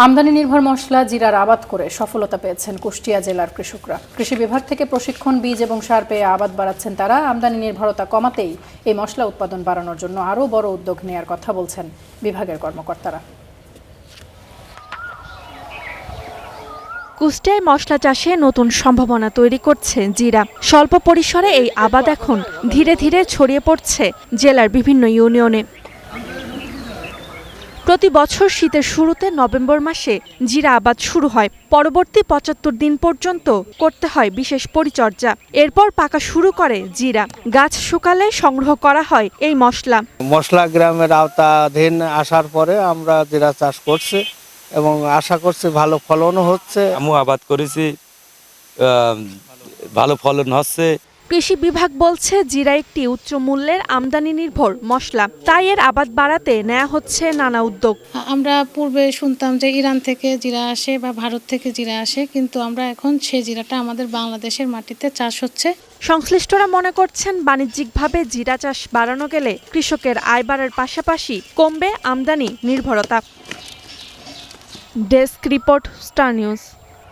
আমদানি নির্ভর মশলা জিরার আবাদ করে সফলতা পেয়েছেন কুষ্টিয়া জেলার কৃষকরা। কৃষি বিভাগ থেকে প্রশিক্ষণ, বীজ এবং সার পেয়ে আবাদ বাড়াচ্ছেন তারা। আমদানি নির্ভরতা কমাতেই এই মশলা উৎপাদন বাড়ানোর জন্য আরও বড় উদ্যোগ নেয়ার কথা বলছেন বিভাগের কর্মকর্তারা। কুষ্টিয়ায় মশলা চাষে নতুন সম্ভাবনা তৈরি করছে জিরা। স্বল্প পরিসরে এই আবাদ এখন ধীরে ধীরে ছড়িয়ে পড়ছে জেলার বিভিন্ন ইউনিয়নে। প্রতি বছর শীতের শুরুতে নভেম্বর মাসে জিরা আবাদ শুরু হয়। পরবর্তী ৭৫ দিন পর্যন্ত করতে হয় বিশেষ পরিচর্যা। এরপর পাকা শুরু করে জিরা। গাছ শুকালে সংগ্রহ করা হয় এই মশলা গ্রামের আওতাধীন আসার পরে আমরা জিরা চাষ করছি এবং আশা করছি ভালো ফলনও হচ্ছে। আমু আবাদ করেছি, ভালো ফলন হচ্ছে। কৃষি বিভাগ বলছে জিরা একটি উচ্চ মূল্যের আমদানি নির্ভর মশলা, তাই এর আবাদ বাড়াতে নেওয়া হচ্ছে নানা উদ্যোগ। আমরা পূর্বে শুনতাম যে ইরান থেকে জিরা আসে বা ভারত থেকে জিরা আসে, কিন্তু আমরা এখন সেই জিরাটা আমাদের বাংলাদেশের মাটিতে চাষ হচ্ছে। সংশ্লিষ্টরা মনে করছেন বাণিজ্যিকভাবে জিরা চাষ বাড়ানো গেলে কৃষকের আয় বাড়ার পাশাপাশি কমবে আমদানি নির্ভরতা। Desk report, star news.